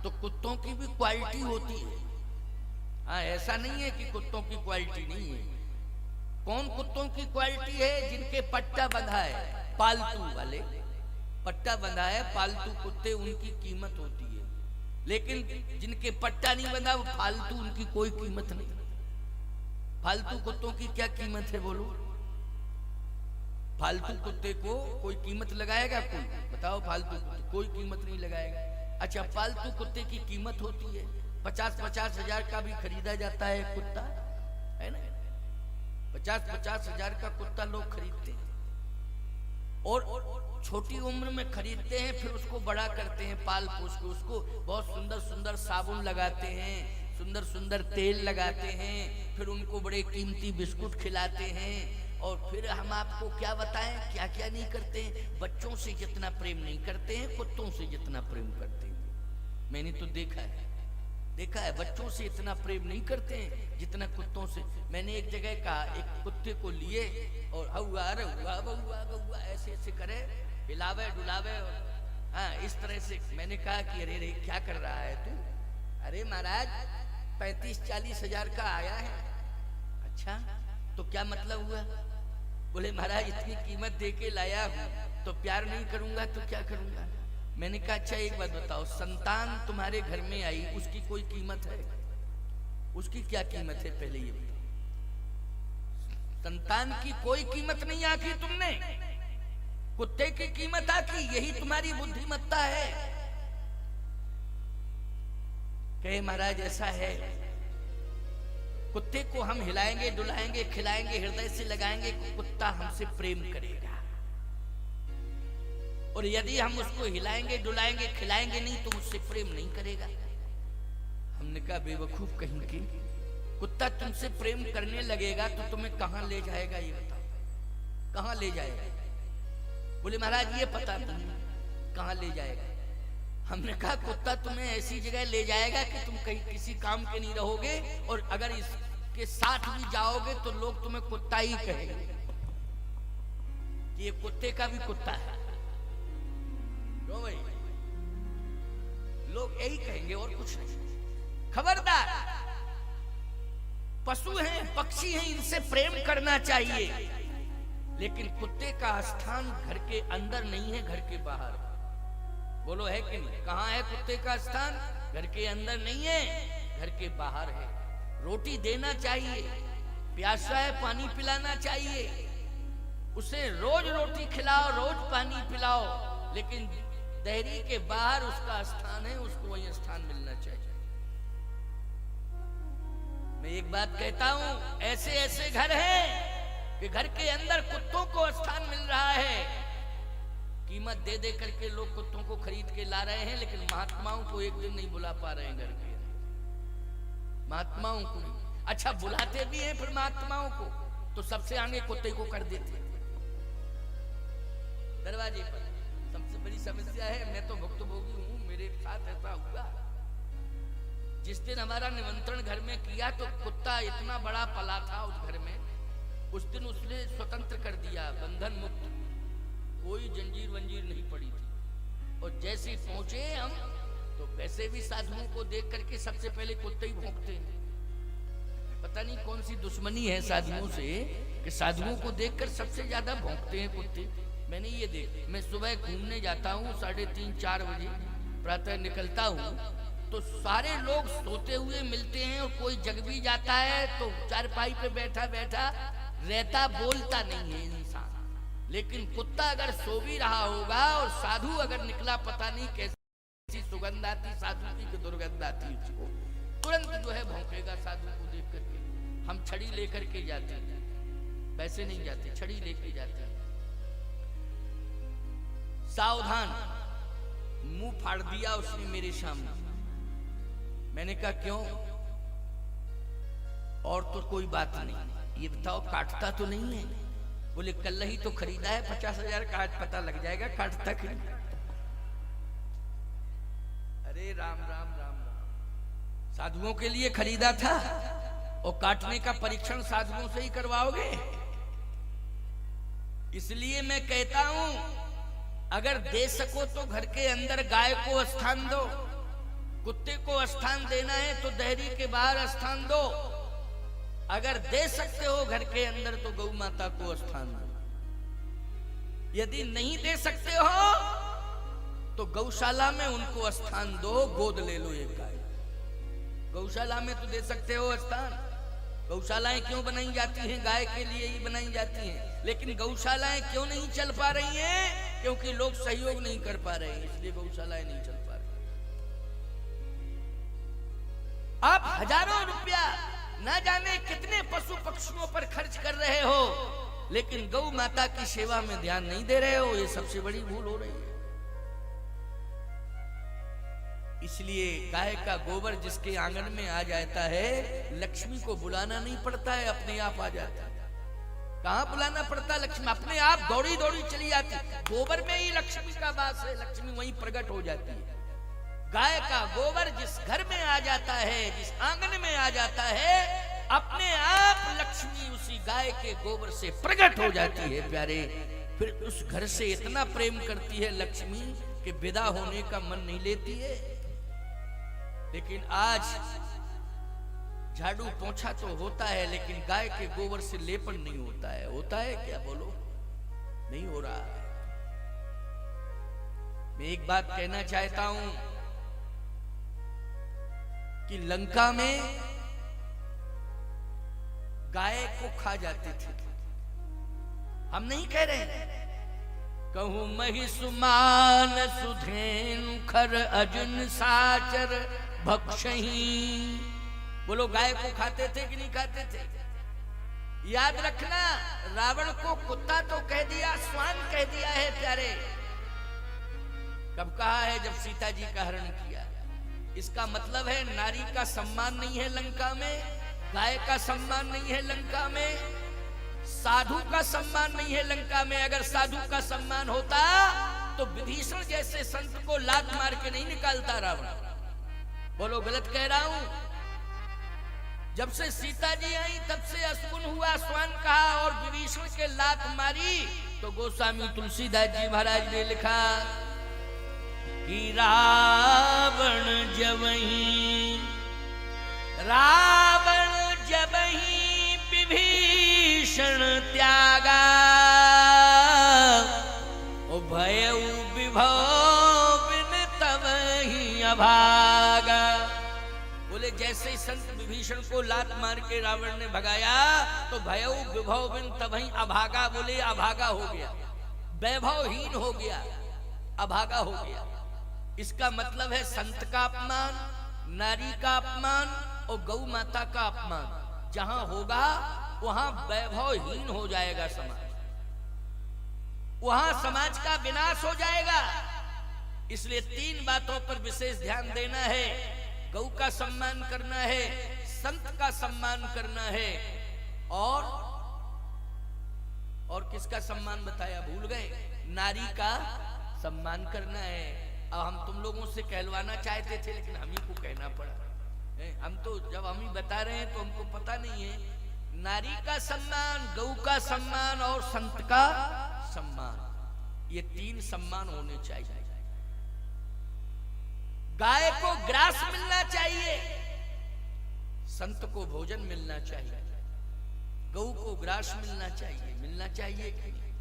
तो कुत्तों की भी क्वालिटी होती है। हाँ, ऐसा नहीं है कि कुत्तों की क्वालिटी नहीं है। कौन कुत्तों की क्वालिटी है? जिनके पट्टा बंधा है, पालतू वाले पट्टा बंधा है, पालतू कुत्ते, उनकी कीमत होती है। लेकिन जिनके पट्टा नहीं बंधा वो फालतू, उनकी कोई कीमत नहीं। फालतू कुत्तों की क्या कीमत है बोलो? फालतू कुत्ते को कोई कीमत लगाएगा? कोई बताओ, फालतू कुत्ते कोई कीमत नहीं लगाएगा। अच्छा, पालतू कुत्ते की कीमत होती है 50-50 हजार का भी खरीदा जाता है कुत्ता, है ना? 50-50 हजार का कुत्ता लोग खरीदते हैं और छोटी उम्र में खरीदते हैं, फिर उसको बड़ा करते हैं, पाल पोस के उसको बहुत सुंदर सुंदर साबुन लगाते हैं, सुंदर सुंदर तेल लगाते हैं, फिर उनको बड़े कीमती बिस्कुट खिलाते हैं। और फिर हम आपको क्या बताएं, क्या क्या नहीं करते हैं। बच्चों से जितना प्रेम नहीं करते हैं, कुत्तों से जितना प्रेम करते हैं। मैंने तो देखा है बच्चों से इतना प्रेम नहीं करते हैं जितना कुत्तों से। मैंने एक जगह कहा, एक कुत्ते को लिए और हौवा रहुआ बउआ गौआ ऐसे ऐसे करे, हिलावे डुलावे, हाँ इस तरह से। मैंने कहा कि अरे रे क्या कर रहा है तू? अरे महाराज 35-40 हजार का आया है। अच्छा, तो क्या मतलब हुआ? बोले महाराज इतनी कीमत दे के लाया हूँ, तो प्यार नहीं करूंगा तो क्या करूंगा? मैंने कहा अच्छा एक बात बताओ, संतान तुम्हारे घर में आई, उसकी कोई कीमत है? उसकी क्या कीमत है पहले ये बताओ। संतान की कोई कीमत नहीं आकी तुमने, कुत्ते की कीमत आकी। यही तुम्हारी बुद्धिमत्ता है। कहे महाराज ऐसा है, कुत्ते को हम हिलाएंगे डुलाएंगे खिलाएंगे हृदय से लगाएंगे, कुत्ता हमसे प्रेम करेगा। और यदि हम उसको हिलाएंगे डुलाएंगे खिलाएंगे नहीं तो मुझसे प्रेम नहीं करेगा। हमने कहा बेवकूफ कहीं की, कुत्ता तुमसे प्रेम करने लगेगा तो तुम्हें कहां ले जाएगा ये बताओ, कहां ले जाएगा? बोले महाराज ये पता नहीं कहां ले जाएगा। हमने कहा कुत्ता तुम्हें ऐसी जगह ले जाएगा कि तुम कहीं किसी काम के नहीं रहोगे, और अगर इसके साथ भी जाओगे तो लोग तुम्हें कुत्ता ही कहेंगे कि ये कुत्ते का भी कुत्ता है। क्यों भाई? लोग यही कहेंगे और कुछ नहीं। खबरदार, पशु हैं, पक्षी हैं, इनसे प्रेम करना चाहिए, लेकिन कुत्ते का स्थान घर के अंदर नहीं है, घर के बाहर। बोलो है कि नहीं? कहां है कुत्ते का स्थान? घर के अंदर नहीं है, घर के बाहर है। रोटी देना चाहिए, प्यासा है पानी पिलाना चाहिए, उसे रोज रोटी खिलाओ, रोज पानी पिलाओ, लेकिन दहरी के बाहर उसका स्थान है, उसको वही स्थान मिलना चाहिए। मैं एक बात कहता हूं, ऐसे ऐसे घर हैं कि घर के अंदर कुत्तों को स्थान मिल रहा है। कीमत दे दे करके लोग कुत्तों को खरीद के ला रहे हैं, लेकिन महात्माओं को एक दिन नहीं बुला पा रहे हैं घर के अंदर। महात्माओं को नहीं। अच्छा, बुलाते भी हैं फिर महात्माओं को तो सबसे आगे कुत्ते को कर देते दरवाजे पर। सबसे बड़ी समस्या है, मैं तो भुक्तभोगी हूं, मेरे साथ ऐसा हुआ। जिस दिन हमारा निमंत्रण घर में किया तो कुत्ता इतना बड़ा पला था उस घर में, उस दिन उसने स्वतंत्र कर दिया, बंधन मुक्त, कोई जंजीर वंजीर नहीं पड़ी थी। और जैसे ही पहुंचे हम तो वैसे भी साधुओं को देख करके सबसे पहले कुत्ते ही भौंकते हैं। पता नहीं कौन सी दुश्मनी है साधुओं से कि साधुओं को देखकर सबसे ज्यादा भौंकते हैं कुत्ते। मैंने ये देख, मैं सुबह घूमने जाता हूँ 3:30-4 बजे प्रातः निकलता हूँ, तो सारे लोग सोते हुए मिलते हैं, और कोई जग भी जाता है तो चारपाई पे बैठा बैठा रहता, बोलता नहीं है इंसान। लेकिन कुत्ता अगर सो भी रहा होगा और साधु अगर निकला, पता नहीं कैसी सुगंध आती साधु की कि दुर्गंध आती, उसको तुरंत जो है भौंकेगा साधु को देख करके। हम छड़ी लेकर के जाते हैं, वैसे नहीं जाते, छड़ी लेकर जाते हैं। सावधान, मुंह फाड़ दिया उसने मेरे सामने। मैंने कहा क्यों? और तो कोई बात नहीं, ये बताओ काटता तो नहीं है? बोले कल ही तो खरीदा है 50 हजार का, आज पता लग जाएगा काटता कि नहीं। अरे राम राम राम राम, साधुओं के लिए खरीदा था और काटने का परीक्षण साधुओं से ही करवाओगे? इसलिए मैं कहता हूं, अगर दे सको तो घर के अंदर गाय को स्थान दो, कुत्ते को स्थान देना है तो डेयरी के बाहर स्थान दो, अगर दे सकते हो घर के अंदर तो गौ माता को स्थान दो, यदि नहीं दे सकते हो तो गौशाला में उनको स्थान दो, गोद ले लो एक गाय। गौशाला में तो दे सकते हो स्थान। गौशालाएं क्यों बनाई जाती हैं? गाय के लिए ही बनाई जाती हैं। लेकिन गौशालाएं क्यों नहीं चल पा रही हैं? क्योंकि लोग सहयोग नहीं कर पा रहे हैं, इसलिए गौशालाएं नहीं चल पा रही। आप हजारों रुपया ना जाने कितने पशु पक्षियों पर खर्च कर रहे हो, लेकिन गौ माता की सेवा में ध्यान नहीं दे रहे हो। ये सबसे बड़ी भूल हो रही है। इसलिए गाय का गोबर जिसके आंगन में आ जाता है, लक्ष्मी को बुलाना नहीं पड़ता है, अपने आप आ जाता है। कहां बुलाना पड़ता? लक्ष्मी अपने आप दौड़ी दौड़ी चली जाती। गोबर में ही लक्ष्मी का वास है, लक्ष्मी वहीं प्रकट हो जाती है। गाय का गोबर जिस घर में आ जाता है, जिस आंगन में आ जाता है, अपने आप लक्ष्मी उसी गाय के गोबर से प्रकट हो जाती है प्यारे। फिर उस घर से इतना प्रेम करती है लक्ष्मी कि विदा होने का मन नहीं लेती है। लेकिन आज झाड़ू पोंछा तो होता है, लेकिन गाय के गोबर से लेपन नहीं होता है। होता है क्या? बोलो, नहीं हो रहा है। मैं एक बात कहना चाहता हूं कि लंका में गाय को खा जाते थे। हम नहीं कह रहे, कहूं महिषुमान सुधेनु खर अर्जुन साचर भक्षही। बोलो, गाय को खाते थे कि नहीं खाते थे? याद रखना, रावण को कुत्ता तो कह दिया, स्वान कह दिया है प्यारे। कब कहा है? जब सीता जी का हरण किया। इसका मतलब है नारी का सम्मान नहीं है लंका में, गाय का सम्मान नहीं है लंका में, साधु का सम्मान नहीं है लंका में। अगर साधु का सम्मान होता तो विभीषण जैसे संत को लात मार के नहीं निकालता रावण। बोलो, गलत कह रहा हूं? जब से सीता जी आई तब से असगुन हुआ, स्वान कहा और विभीषण के लात मारी, तो गोस्वामी तुलसीदास जी महाराज ने लिखा कि रावण जबहि विभीषण त्यागा, ओ भयउ विभव बिन तबहि अभागा। बोले, जैसे ही संत विभीषण को लात मार के रावण ने भगाया तो भयउ विभव बिन तबहि अभागा। बोले, अभागा हो गया, वैभवहीन हो गया, अभागा हो गया। इसका मतलब है संत का अपमान, नारी का अपमान और गौ माता का अपमान जहां होगा वहां वैभवहीन हो जाएगा समाज, वहां समाज का विनाश हो जाएगा। इसलिए तीन बातों पर विशेष ध्यान देना है। गौ का सम्मान करना है, संत का सम्मान करना है, और किसका सम्मान बताया? भूल गए? नारी का सम्मान करना है। अब हम तुम लोगों से कहलवाना चाहते थे, लेकिन हम ही को कहना पड़ा। हम तो जब हम ही बता रहे हैं तो हमको पता नहीं है। नारी का सम्मान, गौ का सम्मान और संत का सम्मान, ये तीन सम्मान होने चाहिए। गाय को ग्रास मिलना चाहिए, संत को भोजन मिलना चाहिए, गौ को ग्रास मिलना चाहिए कि नहीं?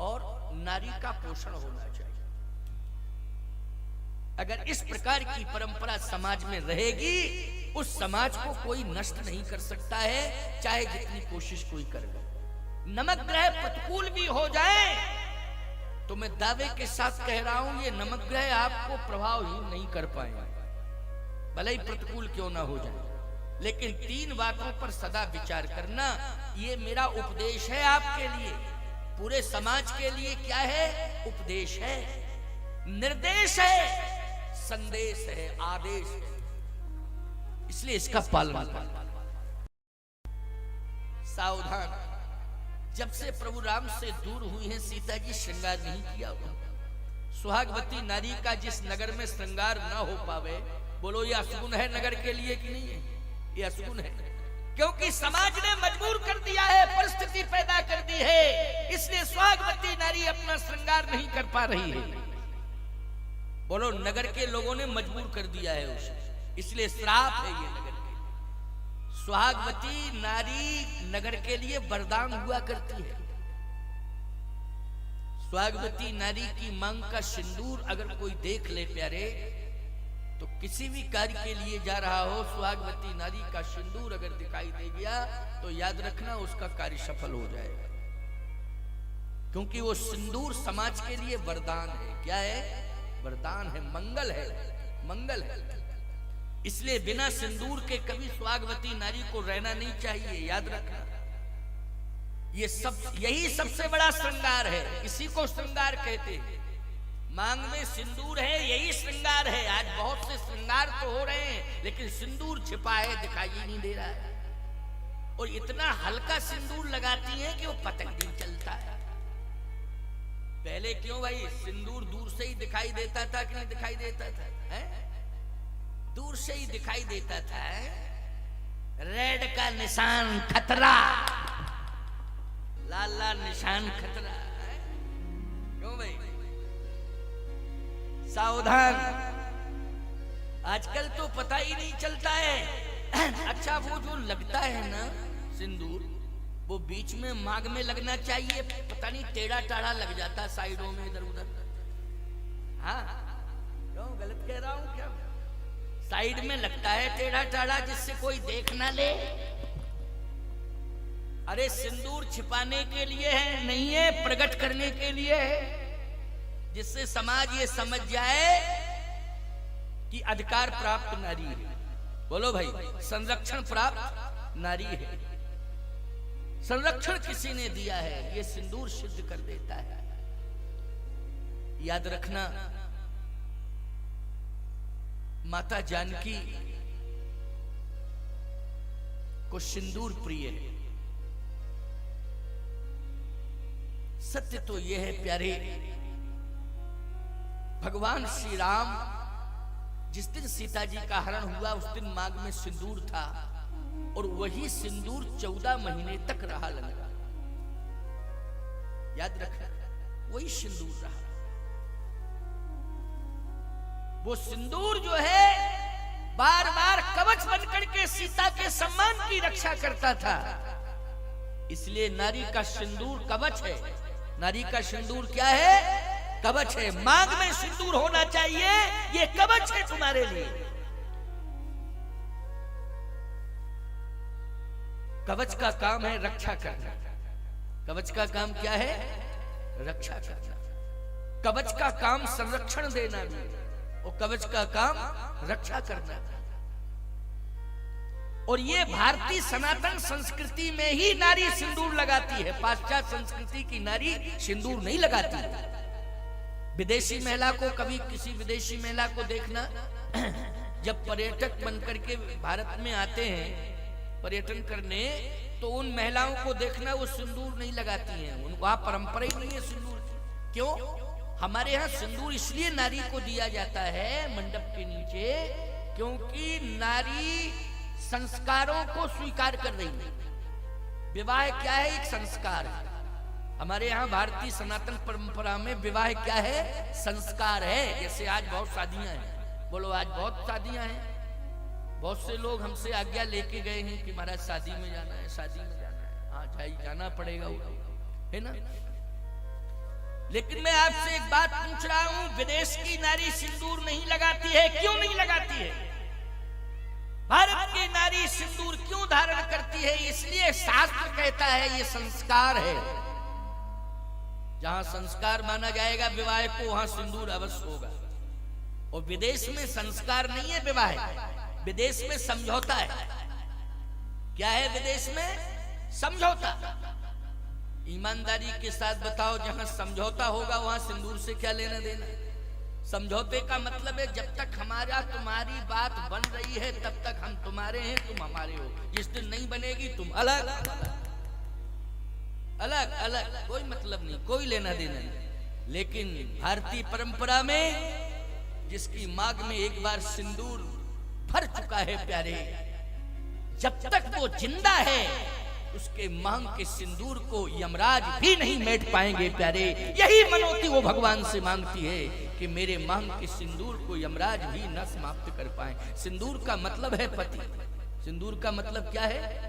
और नारी का पोषण होना चाहिए। अगर इस प्रकार की परंपरा समाज में रहेगी, उस समाज को कोई नष्ट नहीं कर सकता है, चाहे जितनी कोशिश कोई कर ले। नमक ग्रह प्रतिकूल भी हो जाए तो मैं दावे के साथ कह रहा हूं, ये नमक ग्रह आपको प्रभावहीन नहीं कर पाएंगे, भले ही प्रतिकूल क्यों ना हो जाए। लेकिन तीन बातों पर सदा विचार करना, ये मेरा उपदेश है आपके लिए, पूरे समाज के लिए। क्या है? उपदेश है, निर्देश है, संदेश है, आदेश है। इसलिए इसका पालन करना। सावधान। जब से प्रभु राम से दूर हुई हैं सीता जी, श्रृंगार नहीं किया हुआ। सुहागवती नारी का जिस नगर में श्रृंगार ना हो पावे, बोलो ये अशुभ है नगर के लिए कि नहीं है? ये अशुभ है, क्योंकि समाज ने मजबूर कर दिया है, परिस्थिति पैदा कर दी है। इसलिए सुहागवती नारी अपना श्रृंगार नहीं कर पा रही है। बोलो, नगर के लोगों ने मजबूर कर दिया है उसे, इसलिए श्राप है ये नगर के। सुहागवती नारी नगर के लिए वरदान हुआ करती है। सुहागवती नारी की मांग का सिंदूर अगर कोई देख ले प्यारे, तो किसी भी कार्य के लिए जा रहा हो, सुहागवती नारी का सिंदूर अगर दिखाई दे गया तो याद रखना उसका कार्य सफल हो जाएगा, क्योंकि वो सिंदूर समाज के लिए वरदान है। क्या है? वरदान है, मंगल है, मंगल है। इसलिए बिना सिंदूर के कभी सुहागवती नारी को रहना नहीं चाहिए, याद रखना। यही सबसे बड़ा श्रृंगार है, इसी को श्रृंगार कहते हैं। मांग में सिंदूर है, यही श्रृंगार है। आज बहुत से श्रृंगार तो हो रहे हैं, लेकिन सिंदूर छिपा है, दिखाई ही नहीं दे रहा है। और इतना हल्का सिंदूर लगाती है कि वो पता नहीं चलता है। पहले क्यों भाई, सिंदूर दूर से ही दिखाई देता था कि नहीं दिखाई देता था? है? दूर से ही दिखाई देता था। रेड का निशान खतरा, लाल लाल निशान खतरा। क्यों भाई? सावधान। आजकल तो पता ही नहीं चलता है। अच्छा, वो जो लगता है ना सिंदूर, वो बीच में मांग में लगना चाहिए, पता नहीं टेढ़ा टाढ़ा लग जाता साइडों में, इधर उधर। हाँ, क्यों गलत कह रहा हूं क्या? साइड में लगता है टेढ़ा टाढ़ा, जिससे कोई देख ना ले। अरे सिंदूर छिपाने के लिए है, नहीं है प्रकट करने के लिए है, जिससे समाज ये समझ जाए कि अधिकार प्राप्त नारी है। बोलो भाई, संरक्षण प्राप्त नारी है, संरक्षण किसी ने दिया है, ये सिंदूर सिद्ध कर देता है। याद रखना, माता जानकी को सिंदूर प्रिय है। सत्य तो यह है प्यारे, भगवान श्री राम जिस दिन सीता जी का हरण हुआ, उस दिन मांग में सिंदूर था, और वही सिंदूर 14 महीने तक रहा लंका। याद रखना, वही सिंदूर रहा। वो सिंदूर जो है बार बार कवच बनकर के सीता के सम्मान की रक्षा करता था। इसलिए नारी का सिंदूर कवच है। नारी का सिंदूर क्या है? कवच है। मांग में सिंदूर होना चाहिए, ये कवच है तुम्हारे लिए। कवच का काम है रक्षा करना। कवच का काम क्या है? रक्षा करना। कवच का काम संरक्षण देना भी, और कवच का काम रक्षा करना। और ये भारतीय सनातन संस्कृति में ही नारी सिंदूर लगाती है। पाश्चात्य संस्कृति की नारी सिंदूर नहीं लगाती। विदेशी महिला को, कभी किसी विदेशी महिला को देखना, जब पर्यटक बनकर के भारत में आते हैं पर्यटन करने, तो उन महिलाओं को देखना वो सिंदूर नहीं लगाती हैं। उनका परंपरा ही नहीं है सिंदूर की। क्यों? हमारे यहाँ सिंदूर इसलिए नारी को दिया जाता है मंडप के नीचे, क्योंकि नारी संस्कारों को स्वीकार कर रही है। विवाह क्या है? एक संस्कार है। हमारे यहाँ भारतीय सनातन परंपरा में विवाह क्या है? संस्कार है। जैसे आज बहुत शादियां हैं, बोलो आज बहुत शादियां हैं। बहुत से लोग हमसे आज्ञा लेके गए हैं कि महाराज शादी में जाना है, शादी में जाना है। हाँ भाई, जाना पड़ेगा, है ना। लेकिन मैं आपसे एक बात पूछ रहा हूं, विदेश की नारी सिंदूर नहीं लगाती है, क्यों नहीं लगाती है? भारत की नारी सिंदूर क्यों धारण करती है? इसलिए शास्त्र कहता है ये संस्कार है। जहां संस्कार माना जाएगा विवाह को, वहां सिंदूर अवश्य होगा। और विदेश में संस्कार नहीं है विवाह, विदेश में समझौता है। क्या है विदेश में? समझौता। ईमानदारी के साथ बताओ, जहां समझौता होगा वहां सिंदूर से क्या लेना देना? समझौते का मतलब है जब तक हमारा तुम्हारी बात बन रही है तब तक हम तुम्हारे हैं, तुम हमारे हो। जिस दिन नहीं बनेगी तुम अलग अलग अलग, कोई मतलब नहीं, कोई लेना देना नहीं। लेकिन भारतीय परंपरा में जिसकी मांग में एक बार सिंदूर भर चुका है प्यारे, जब तक वो जिंदा है उसके मांग के सिंदूर को यमराज भी नहीं मेट पाएंगे प्यारे। यही मनोती वो भगवान से मांगती है कि मेरे मांग के सिंदूर को यमराज भी न समाप्त कर पाए। सिंदूर का मतलब है पति। सिंदूर का मतलब क्या है?